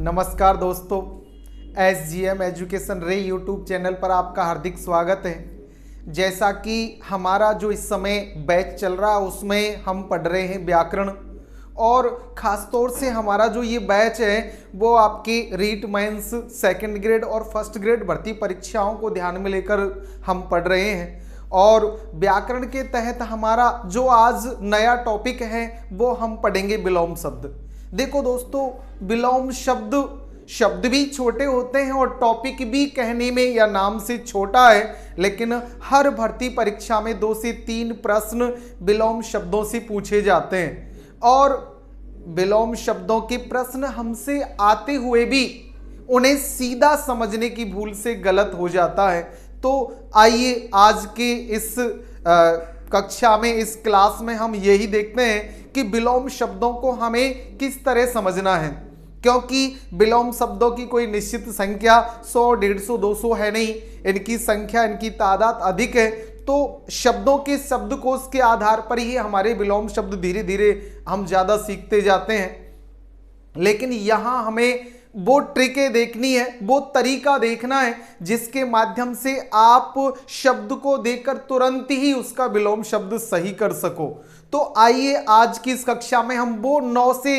नमस्कार दोस्तों, SGM education रे यूट्यूब चैनल पर आपका हार्दिक स्वागत है। जैसा कि हमारा जो इस समय बैच चल रहा है उसमें हम पढ़ रहे हैं व्याकरण, और ख़ास तौर से हमारा जो ये बैच है वो आपकी रीट मेंस सेकंड ग्रेड और फर्स्ट ग्रेड भर्ती परीक्षाओं को ध्यान में लेकर हम पढ़ रहे हैं। और व्याकरण के तहत हमारा जो आज नया टॉपिक है वो हम पढ़ेंगे विलोम शब्द। देखो दोस्तों, विलोम शब्द भी छोटे होते हैं और टॉपिक भी कहने में या नाम से छोटा है, लेकिन हर भर्ती परीक्षा में 2 से 3 प्रश्न विलोम शब्दों से पूछे जाते हैं। और विलोम शब्दों के प्रश्न हमसे आते हुए भी उन्हें सीधा समझने की भूल से गलत हो जाता है। तो आइए आज के इस कक्षा में, इस क्लास में हम यही देखते हैं कि विलोम शब्दों को हमें किस तरह समझना है, क्योंकि विलोम शब्दों की कोई निश्चित संख्या 100, 150, 200 है नहीं। इनकी संख्या, इनकी तादाद अधिक है। तो शब्दों के शब्दकोश के आधार पर ही हमारे विलोम शब्द धीरे धीरे हम ज़्यादा सीखते जाते हैं। लेकिन यहाँ हमें वो ट्रिकें देखनी है, वो तरीका देखना है जिसके माध्यम से आप शब्द को देखकर तुरंत ही उसका विलोम शब्द सही कर सको। तो आइए आज की इस कक्षा में हम वो 9 से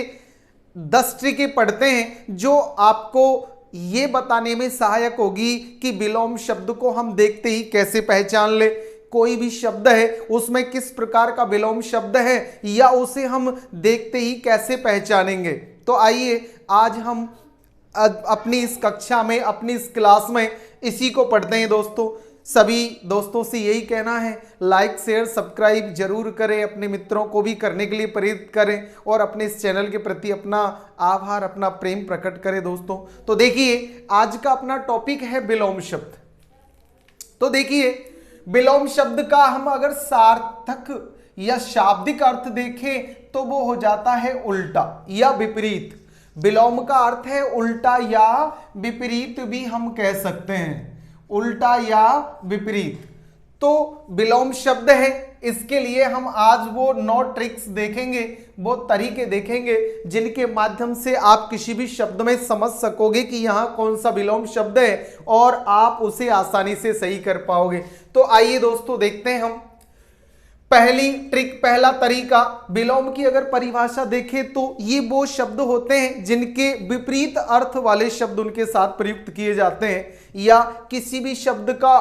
10 ट्रिकें पढ़ते हैं जो आपको ये बताने में सहायक होगी कि विलोम शब्द को हम देखते ही कैसे पहचान ले। कोई भी शब्द है उसमें किस प्रकार का विलोम शब्द है या उसे हम देखते ही कैसे पहचानेंगे। तो आइए आज हम अपनी इस कक्षा में, अपनी इस क्लास में इसी को पढ़ते हैं। दोस्तों, सभी दोस्तों से यही कहना है, लाइक शेयर सब्सक्राइब जरूर करें, अपने मित्रों को भी करने के लिए प्रेरित करें और अपने इस चैनल के प्रति अपना आभार, अपना प्रेम प्रकट करें। दोस्तों, तो देखिए आज का अपना टॉपिक है विलोम शब्द। तो देखिए, विलोम शब्द का हम अगर सार्थक या शाब्दिक अर्थ देखें तो वो हो जाता है उल्टा या विपरीत। विलोम का अर्थ है उल्टा या विपरीत भी हम कह सकते हैं, उल्टा या विपरीत। तो विलोम शब्द है, इसके लिए हम आज वो 9 ट्रिक्स देखेंगे, वो तरीके देखेंगे जिनके माध्यम से आप किसी भी शब्द में समझ सकोगे कि यहाँ कौन सा विलोम शब्द है और आप उसे आसानी से सही कर पाओगे। तो आइए दोस्तों देखते हैं हम पहली ट्रिक, पहला तरीका। विलोम की अगर परिभाषा देखें तो ये वो शब्द होते हैं जिनके विपरीत अर्थ वाले शब्द उनके साथ प्रयुक्त किए जाते हैं, या किसी भी शब्द का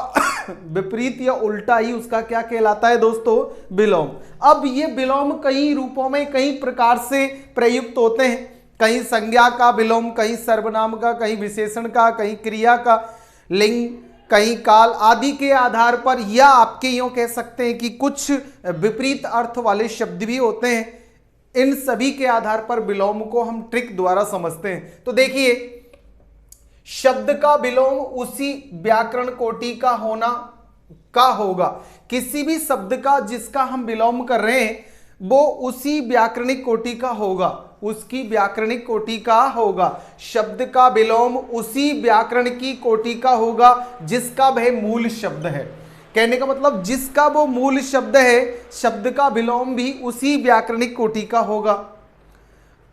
विपरीत या उल्टा ही उसका क्या कहलाता है दोस्तों, विलोम। अब ये विलोम कई रूपों में, कई प्रकार से प्रयुक्त होते हैं। कहीं संज्ञा का विलोम, कहीं सर्वनाम का, कहीं विशेषण का, कहीं क्रिया का, लिंग, कहीं काल आदि के आधार पर, या आपके यूं कह सकते हैं कि कुछ विपरीत अर्थ वाले शब्द भी होते हैं। इन सभी के आधार पर विलोम को हम ट्रिक द्वारा समझते हैं। तो देखिए, शब्द का विलोम उसी व्याकरण कोटि का होगा। किसी भी शब्द का जिसका हम विलोम कर रहे हैं वो उसी व्याकरणिक कोटि का होगा, उसकी व्याकरणिक कोटि का होगा। शब्द का विलोम उसी व्याकरण की कोटि का होगा जिसका वह मूल शब्द है। कहने का मतलब जिसका वो मूल शब्द है, शब्द का विलोम भी उसी व्याकरणिक कोटि का होगा।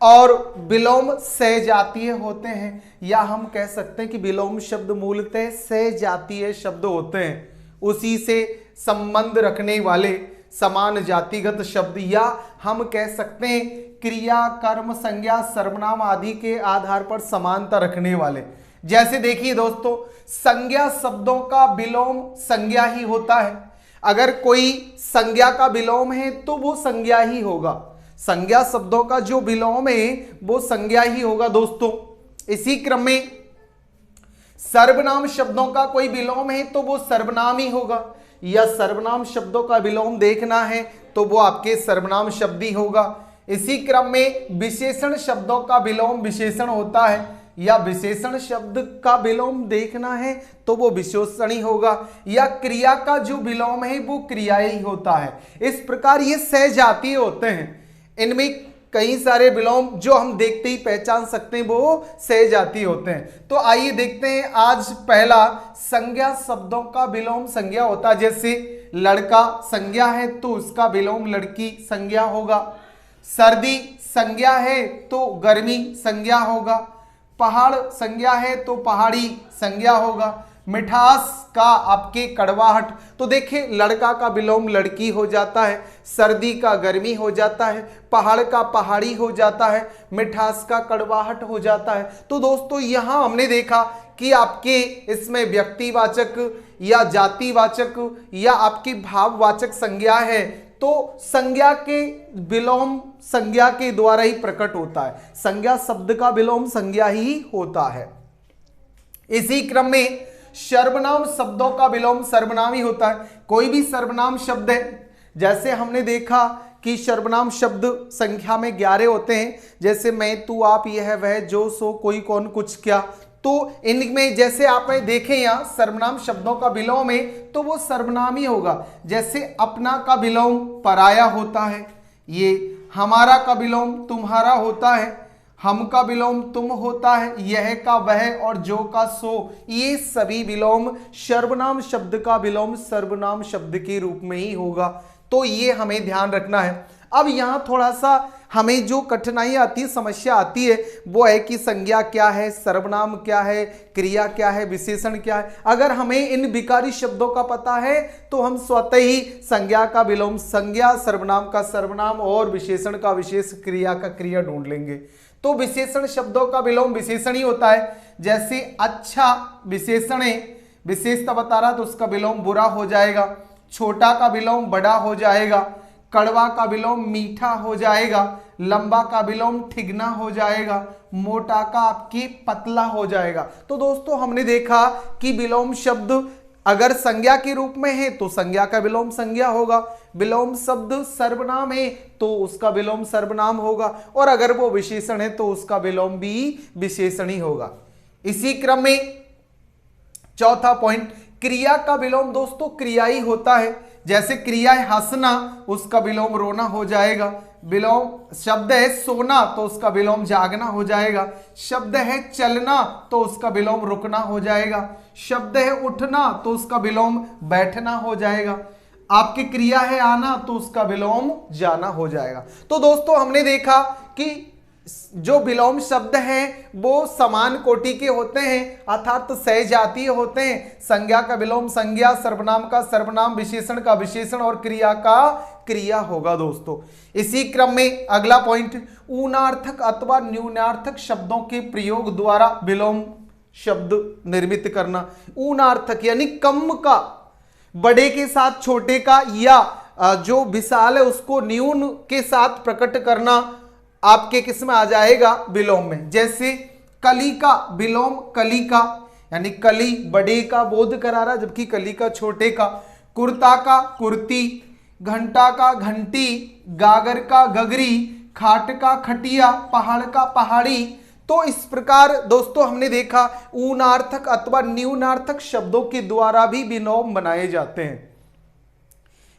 और विलोम सजातीय होते हैं, या हम कह सकते हैं कि विलोम शब्द मूलतः सजातीय शब्द होते हैं, उसी से संबंध रखने वाले समान जातिगत शब्द, या हम कह सकते हैं क्रिया, कर्म, संज्ञा, सर्वनाम आदि के आधार पर समानता रखने वाले। जैसे देखिए दोस्तों, संज्ञा शब्दों का विलोम संज्ञा ही होता है। अगर कोई संज्ञा का विलोम है तो वो संज्ञा ही होगा। संज्ञा शब्दों का जो विलोम है वो संज्ञा ही होगा दोस्तों। इसी क्रम में सर्वनाम शब्दों का कोई विलोम है तो वो सर्वनाम ही होगा, या सर्वनाम शब्दों का विलोम देखना है तो वो आपके सर्वनाम शब्द ही होगा। इसी क्रम में विशेषण शब्दों का विलोम विशेषण होता है, या विशेषण शब्द का विलोम देखना है तो वो विशेषण ही होगा, या क्रिया का जो विलोम है वो क्रिया ही होता है। इस प्रकार ये सजातीय होते हैं। इनमें कई सारे विलोम जो हम देखते ही पहचान सकते हैं वो सजातीय होते हैं। तो आइए देखते हैं आज पहला, संज्ञा शब्दों का विलोम संज्ञा होता है। जैसे लड़का संज्ञा है तो उसका विलोम लड़की संज्ञा होगा। सर्दी संज्ञा है तो गर्मी संज्ञा होगा। पहाड़ संज्ञा है तो पहाड़ी संज्ञा होगा। मिठास का आपके कड़वाहट, तो देखिए लड़का का विलोम लड़की हो जाता है, सर्दी का गर्मी हो जाता है, पहाड़ का पहाड़ी हो जाता है, मिठास का कड़वाहट हो जाता है। तो दोस्तों यहां हमने देखा कि आपके इसमें व्यक्तिवाचक या जातिवाचक या आपकी भाववाचक संज्ञा है, तो संज्ञा के विलोम संज्ञा के द्वारा ही प्रकट होता है। संज्ञा शब्द का विलोम संज्ञा ही होता है। इसी क्रम में सर्वनाम शब्दों का विलोम सर्वनाम ही होता है। कोई भी सर्वनाम शब्द है, जैसे हमने देखा कि सर्वनाम शब्द संख्या में 11 होते हैं, जैसे मैं, तू, आप, यह, वह, जो, सो, कोई, कौन, कुछ, क्या। तो इनमें जैसे आप देखें यहाँ सर्वनाम शब्दों का विलोम है तो वो सर्वनाम ही होगा। जैसे अपना का विलोम पराया होता है, ये हमारा का विलोम तुम्हारा होता है, हम का विलोम तुम होता है, यह का वह और जो का सो, ये सभी विलोम सर्वनाम शब्द का विलोम सर्वनाम शब्द के रूप में ही होगा। तो ये हमें ध्यान रखना है। अब यहां थोड़ा सा हमें जो कठिनाई आती है, समस्या आती है, वो है कि संज्ञा क्या है, सर्वनाम क्या है, क्रिया क्या है, विशेषण क्या है। अगर हमें इन विकारी शब्दों का पता है तो हम स्वतः ही संज्ञा का विलोम संज्ञा, सर्वनाम का सर्वनाम और विशेषण का विशेष, क्रिया का क्रिया ढूंढ लेंगे। तो विशेषण शब्दों का विलोम विशेषण ही होता है। जैसे अच्छा विशेषण है, विशेषता बता रहा तो उसका विलोम बुरा हो जाएगा। छोटा का विलोम बड़ा हो जाएगा। कड़वा का विलोम मीठा हो जाएगा। लंबा का विलोम ठिगना हो जाएगा। मोटा का आपकी पतला हो जाएगा। तो दोस्तों हमने देखा कि विलोम शब्द अगर संज्ञा के रूप में है तो संज्ञा का विलोम संज्ञा होगा, विलोम शब्द सर्वनाम है तो उसका विलोम सर्वनाम होगा, और अगर वो विशेषण है तो उसका विलोम भी विशेषण ही होगा। इसी क्रम में चौथा पॉइंट, क्रिया का विलोम दोस्तों क्रिया ही होता है। जैसे क्रिया है हंसना, उसका विलोम रोना हो जाएगा। विलोम शब्द है सोना तो उसका विलोम जागना हो जाएगा। शब्द है चलना तो उसका विलोम रुकना हो जाएगा। शब्द है उठना तो उसका विलोम बैठना हो जाएगा। आपकी क्रिया है आना तो उसका विलोम जाना हो जाएगा। तो दोस्तों हमने देखा कि जो विलोम शब्द हैं वो समान कोटि के होते हैं, अर्थात सहजातीय होते हैं। संज्ञा का विलोम संज्ञा, सर्वनाम का सर्वनाम, विशेषण का विशेषण और क्रिया का क्रिया होगा दोस्तों। इसी क्रम में अगला पॉइंट, ऊनार्थक अथवा न्यूनार्थक शब्दों के प्रयोग द्वारा विलोम शब्द निर्मित करना। ऊनार्थक यानी कम का बड़े के साथ छोटे का, या जो विशाल है उसको न्यून के साथ प्रकट करना आपके किस में आ जाएगा, विलोम में। जैसे कली का विलोम कली का, यानी कली बड़े का बोध करा रहा जबकि कली का छोटे का। कुर्ता का कुर्ती, घंटा का घंटी, गागर का गगरी, खाट का खटिया, पहाड़ का पहाड़ी। तो इस प्रकार दोस्तों हमने देखा ऊनार्थक अथवा न्यूनार्थक शब्दों के द्वारा भी विलोम बनाए जाते हैं।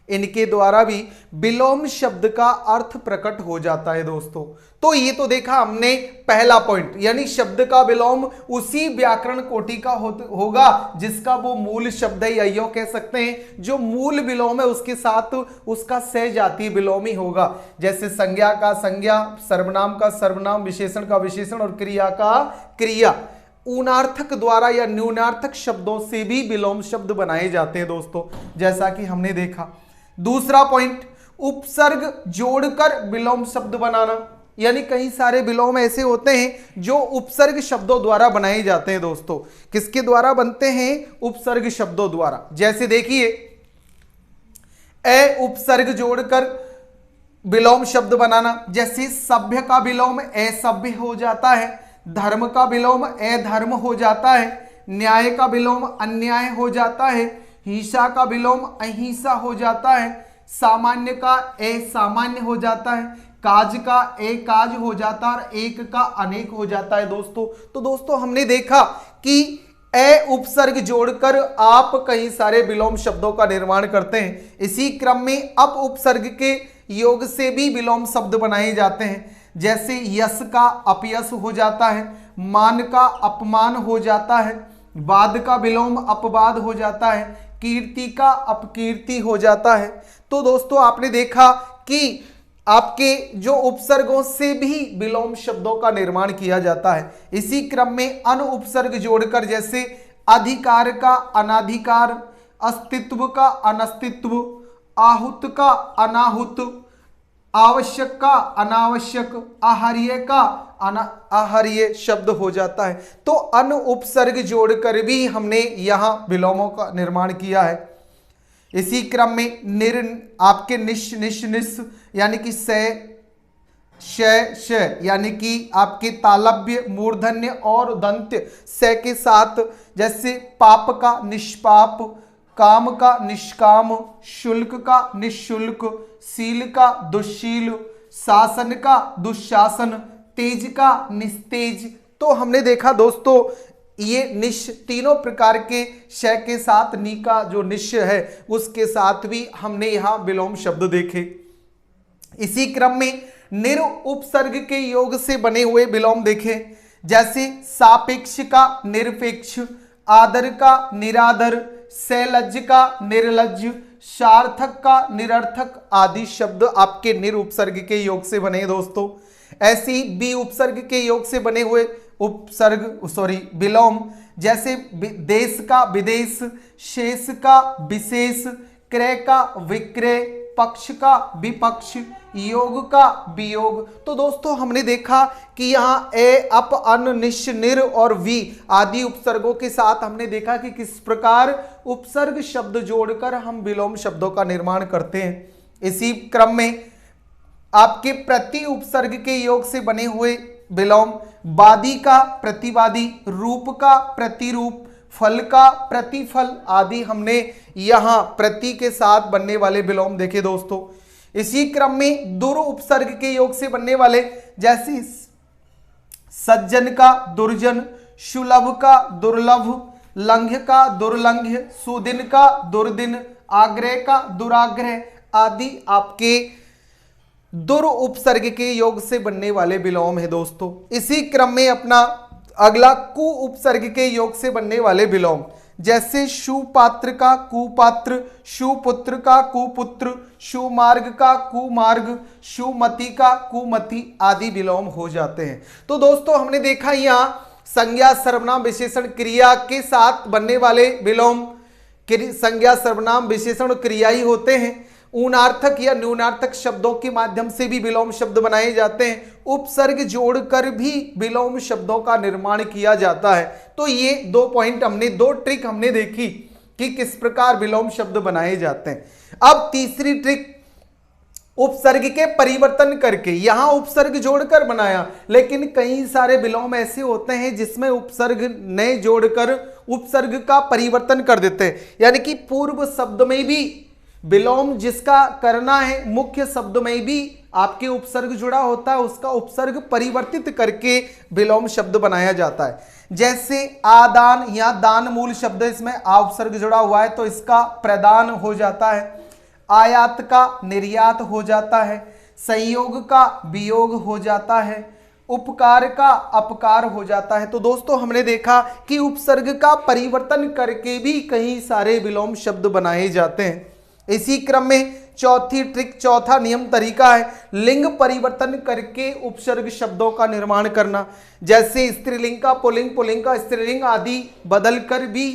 इनके द्वारा भी विलोम शब्द का अर्थ प्रकट हो जाता है दोस्तों। तो ये तो देखा हमने पहला पॉइंट, यानी शब्द का विलोम उसी व्याकरण कोटि का होगा जिसका वो मूल शब्द है, या यूं कह सकते हैं जो मूल विलोम है उसके साथ उसका सहजातीय विलोम ही होगा। जैसे संज्ञा का संज्ञा, सर्वनाम का सर्वनाम, विशेषण का विशेषण और क्रिया का क्रिया। ऊनार्थक द्वारा या न्यूनार्थक शब्दों से भी विलोम शब्द बनाए जाते हैं दोस्तों, जैसा कि हमने देखा। दूसरा पॉइंट, उपसर्ग जोड़कर विलोम शब्द बनाना, यानी कई सारे विलोम ऐसे होते हैं जो उपसर्ग शब्दों द्वारा बनाए जाते हैं दोस्तों। किसके द्वारा बनते हैं, उपसर्ग शब्दों द्वारा। जैसे देखिए ए उपसर्ग जोड़कर विलोम शब्द बनाना। जैसे सभ्य का विलोम असभ्य हो जाता है, धर्म का विलोम अधर्म हो जाता है, न्याय का विलोम अन्याय हो जाता है, हिंसा का विलोम अहिंसा हो जाता है, सामान्य का असामान्य हो जाता है, काज का एकाज हो जाता है और एक का अनेक हो जाता है दोस्तों। तो दोस्तों हमने देखा कि ए उपसर्ग जोड़कर आप कई सारे विलोम शब्दों का निर्माण करते हैं। इसी क्रम में अप उपसर्ग के योग से भी विलोम शब्द बनाए जाते हैं। जैसे यश का अपयश हो जाता है, मान का अपमान हो जाता है, वाद का विलोम अपवाद हो जाता है, कीर्ति का अपकीर्ति हो जाता है। तो दोस्तों आपने देखा कि आपके जो उपसर्गों से भी विलोम शब्दों का निर्माण किया जाता है। इसी क्रम में अन उपसर्ग जोड़कर, जैसे अधिकार का अनाधिकार, अस्तित्व का अनस्तित्व, आहुत का अनाहुत, आवश्यक का अनावश्यक, आहार्य का आहार्य शब्द हो जाता है। तो अन उपसर्ग जोड़कर भी हमने यहां विलोमों का निर्माण किया है। इसी क्रम में आपके निश निश निश यानी कि श यानी कि आपके तालव्य, मूर्धन्य और दंत्य स के साथ, जैसे पाप का निष्पाप, काम का निष्काम, शुल्क का निःशुल्क, शील का दुश्शील, शासन का दुशासन, तेज का निस्तेज। तो हमने देखा दोस्तों ये निश तीनों प्रकार के श के साथ नी का जो निश है उसके साथ भी हमने यहां विलोम शब्द देखे। इसी क्रम में निर उपसर्ग के योग से बने हुए विलोम देखे, जैसे सापेक्ष का निरपेक्ष, आदर का निरादर, सैलज्ज का निर्लज्ज, सार्थक का निरर्थक आदि शब्द आपके निर उपसर्ग के योग से बने दोस्तों। ऐसी बी उपसर्ग के योग से बने हुए विलोम, जैसे देश का विदेश, शेष का विशेष, क्रय का विक्रय, पक्ष का विपक्ष, योग का वियोग। तो दोस्तों हमने देखा कि यहाँ ए, अप, अन, निश, निर और वी आदि उपसर्गों के साथ हमने देखा कि किस प्रकार उपसर्ग शब्द जोड़कर हम विलोम शब्दों का निर्माण करते हैं। इसी क्रम में आपके प्रति उपसर्ग के योग से बने हुए विलोम, वादी का प्रतिवादी, रूप का प्रतिरूप, फल का प्रतिफल आदि हमने यहां प्रति के साथ बनने वाले विलोम देखे दोस्तों। इसी क्रम में दुर उपसर्ग के योग से बनने वाले, जैसे सज्जन का दुर्जन, सुलभ का दुर्लभ, लंघ्य का दुर्लंघ्य, सुदिन का दुर्दिन, आग्रह का दुराग्रह आदि आपके दुर उपसर्ग के योग से बनने वाले विलोम है दोस्तों। इसी क्रम में अपना अगला कु उपसर्ग के योग से बनने वाले विलोम, जैसे सुपात्र का कुपात्र, सुपुत्र का कुपुत्र, सुमार्ग का कुमार्ग, सुमति का कुमति आदि विलोम हो जाते हैं। तो दोस्तों हमने देखा यहाँ संज्ञा सर्वनाम विशेषण क्रिया के साथ बनने वाले विलोम संज्ञा सर्वनाम विशेषण क्रिया ही होते हैं। ऊनार्थक या न्यूनार्थक शब्दों के माध्यम से भी विलोम शब्द बनाए जाते हैं। उपसर्ग जोड़कर भी विलोम शब्दों का निर्माण किया जाता है। तो ये दो पॉइंट हमने, दो ट्रिक हमने देखी कि किस प्रकार विलोम शब्द बनाए जाते हैं। अब तीसरी ट्रिक, उपसर्ग के परिवर्तन करके, यहां उपसर्ग जोड़कर बनाया, लेकिन कई सारे विलोम ऐसे होते हैं जिसमें उपसर्ग न जोड़कर उपसर्ग का परिवर्तन कर देते हैं। यानी कि पूर्व शब्द में भी विलोम जिसका करना है, मुख्य शब्द में भी आपके उपसर्ग जुड़ा होता है, उसका उपसर्ग परिवर्तित करके विलोम शब्द बनाया जाता है। जैसे आदान या दान मूल शब्द, इसमें आ उपसर्ग जुड़ा हुआ है तो इसका प्रदान हो जाता है, आयात का निर्यात हो जाता है, संयोग का वियोग हो जाता है, उपकार का अपकार हो जाता है। तो दोस्तों हमने देखा कि उपसर्ग का परिवर्तन करके भी कई सारे विलोम शब्द बनाए जाते हैं। इसी क्रम में चौथी ट्रिक, चौथा नियम तरीका है लिंग परिवर्तन करके उपसर्ग शब्दों का निर्माण करना। जैसे स्त्रीलिंग का पुल्लिंग, पुल्लिंग का स्त्रीलिंग आदि बदलकर भी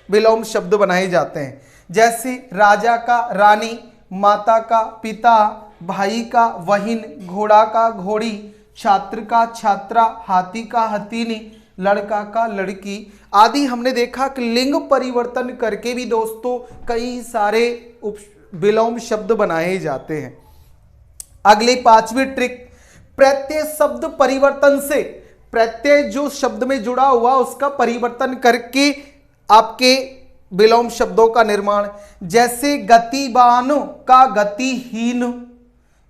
विलोम शब्द बनाए जाते हैं। जैसे राजा का रानी, माता का पिता, भाई का बहिन, घोड़ा का घोड़ी, छात्र का छात्रा, हाथी का हथीनी, लड़का का लड़की आदि हमने देखा कि लिंग परिवर्तन करके भी दोस्तों कई सारे विलोम शब्द बनाए जाते हैं। अगली पांचवी ट्रिक, प्रत्यय शब्द परिवर्तन से, प्रत्यय जो शब्द में जुड़ा हुआ उसका परिवर्तन करके आपके विलोम शब्दों का निर्माण। जैसे गतिवान का गतिहीन,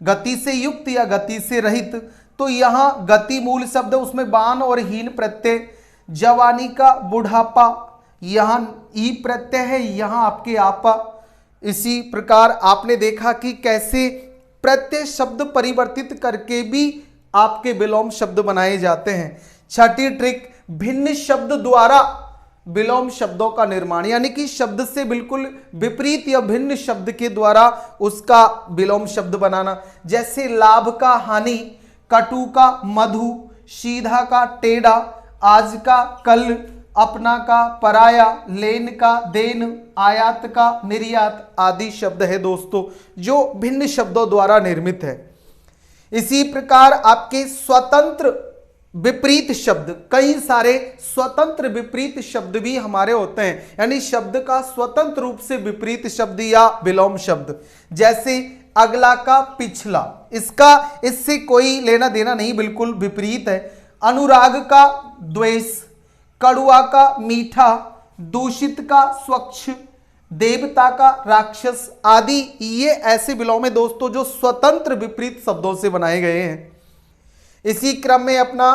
गति से युक्त या गति से रहित, तो यहां गति मूल शब्द, उसमें बान और हीन प्रत्यय। जवानी का बुढ़ापा, यहां ई प्रत्यय है, यहां आपके आपा। इसी प्रकार आपने देखा कि कैसे प्रत्यय शब्द परिवर्तित करके भी आपके विलोम शब्द बनाए जाते हैं। छठी ट्रिक, भिन्न शब्द द्वारा विलोम शब्दों का निर्माण, यानी कि शब्द से बिल्कुल विपरीत या भिन्न शब्द के द्वारा उसका विलोम शब्द बनाना। जैसे लाभ का हानि, कटु का मधु, सीधा का टेढ़ा, आज का कल, अपना का पराया, लेन का देन, आयात का निर्यात आदि शब्द है दोस्तों जो भिन्न शब्दों द्वारा निर्मित है। इसी प्रकार आपके स्वतंत्र विपरीत शब्द, कई सारे स्वतंत्र विपरीत शब्द भी हमारे होते हैं, यानी शब्द का स्वतंत्र रूप से विपरीत शब्द या विलोम शब्द। जैसे अगला का पिछला, इससे कोई लेना देना नहीं, बिल्कुल विपरीत है। अनुराग का द्वेष, कड़ुआ का मीठा, दूषित का स्वच्छ, देवता का राक्षस आदि ये ऐसे विलोम है दोस्तों जो स्वतंत्र विपरीत शब्दों से बनाए गए हैं। इसी क्रम में अपना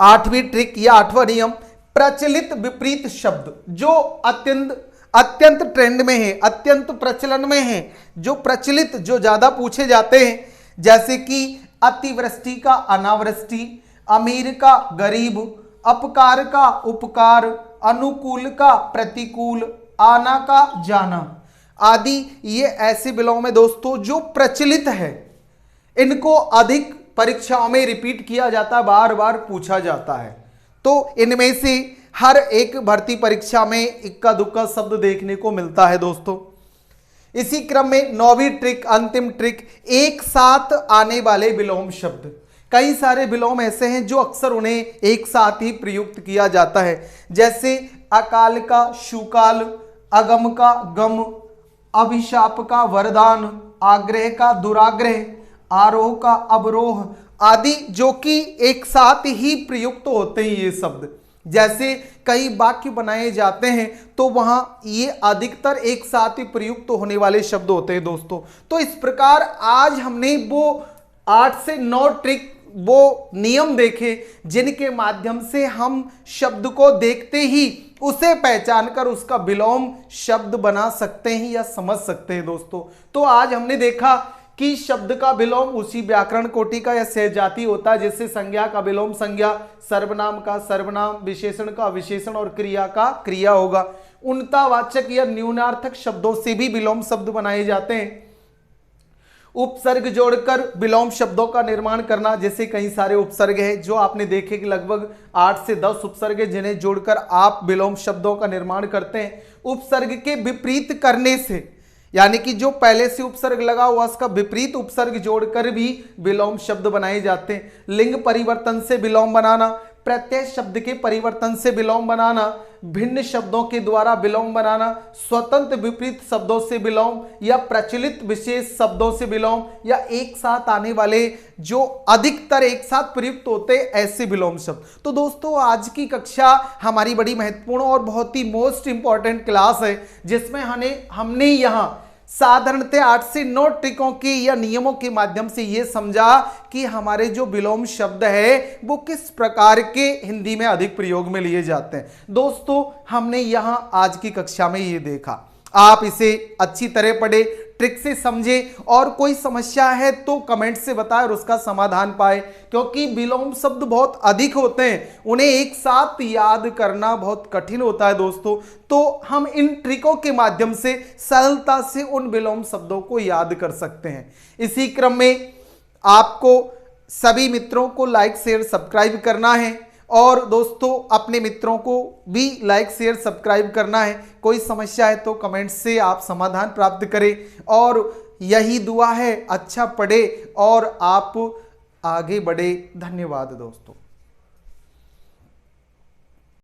8वीं ट्रिक या 8वां नियम, प्रचलित विपरीत शब्द जो अत्यंत ट्रेंड में है, अत्यंत प्रचलन में है, जो प्रचलित, जो ज्यादा पूछे जाते हैं। जैसे कि अतिवृष्टि का अनावृष्टि, अमीर का गरीब, अपकार का उपकार, अनुकूल का प्रतिकूल, आना का जाना आदि ये ऐसे विलोम है दोस्तों जो प्रचलित है। इनको अधिक परीक्षाओं में रिपीट किया जाता है, बार बार पूछा जाता है। तो इनमें से हर एक भर्ती परीक्षा में इक्का दुक्का शब्द देखने को मिलता है दोस्तों। इसी क्रम में 9वीं ट्रिक, अंतिम ट्रिक, एक साथ आने वाले विलोम शब्द। कई सारे विलोम ऐसे हैं जो अक्सर उन्हें एक साथ ही प्रयुक्त किया जाता है। जैसे अकाल का शुकाल, अगम का गम, अभिशाप का वरदान, आग्रह का दुराग्रह, आरोह का अवरोह आदि, जो कि एक साथ ही प्रयुक्त होते हैं ये शब्द। जैसे कई वाक्य बनाए जाते हैं तो वहां ये अधिकतर एक साथ ही प्रयुक्त होने वाले शब्द होते हैं दोस्तों। तो इस प्रकार आज हमने वो 8 से 9 ट्रिक, वो नियम देखे जिनके माध्यम से हम शब्द को देखते ही उसे पहचान कर उसका विलोम शब्द बना सकते हैं या समझ सकते हैं दोस्तों। तो आज हमने देखा कि शब्द का विलोम उसी व्याकरण कोटि का या सहजाति होता है, जैसे संज्ञा का विलोम संज्ञा, सर्वनाम का सर्वनाम, विशेषण का विशेषण और क्रिया का क्रिया होगा। उनतावाचक या न्यूनार्थक शब्दों से भी विलोम शब्द बनाए जाते हैं। उपसर्ग जोड़कर विलोम शब्दों का निर्माण करना, जैसे कई सारे उपसर्ग हैं जो आपने देखे कि लगभग 8 से 10 उपसर्ग हैं जिन्हें जोड़कर आप विलोम शब्दों का निर्माण करते हैं। उपसर्ग के विपरीत करने से, यानी कि जो पहले से उपसर्ग लगा हुआ उसका विपरीत उपसर्ग जोड़कर भी विलोम शब्द बनाए जाते हैं। लिंग परिवर्तन से विलोम बनाना, प्रत्यय शब्द के परिवर्तन से विलोम बनाना, भिन्न शब्दों के द्वारा विलोम बनाना, स्वतंत्र विपरीत शब्दों से विलोम या प्रचलित विशेष शब्दों से विलोम, या एक साथ आने वाले जो अधिकतर एक साथ प्रयुक्त होते ऐसे विलोम शब्द। तो दोस्तों आज की कक्षा हमारी बड़ी महत्वपूर्ण और बहुत ही मोस्ट इंपॉर्टेंट क्लास है जिसमें हमने यहाँ साधारणतः 8 से 9 ट्रिकों के या नियमों के माध्यम से यह समझा कि हमारे जो विलोम शब्द है वो किस प्रकार के हिंदी में अधिक प्रयोग में लिए जाते हैं। दोस्तों हमने यहां आज की कक्षा में ये देखा, आप इसे अच्छी तरह पढ़े, ट्रिक से समझे और कोई समस्या है तो कमेंट से बताएं और उसका समाधान पाए, क्योंकि विलोम शब्द बहुत अधिक होते हैं, उन्हें एक साथ याद करना बहुत कठिन होता है दोस्तों। तो हम इन ट्रिकों के माध्यम से सरलता से उन विलोम शब्दों को याद कर सकते हैं। इसी क्रम में आपको सभी मित्रों को लाइक शेयर सब्सक्राइब करना है और दोस्तों अपने मित्रों को भी लाइक शेयर सब्सक्राइब करना है। कोई समस्या है तो कमेंट से आप समाधान प्राप्त करें और यही दुआ है, अच्छा पढ़े और आप आगे बढ़े। धन्यवाद दोस्तों।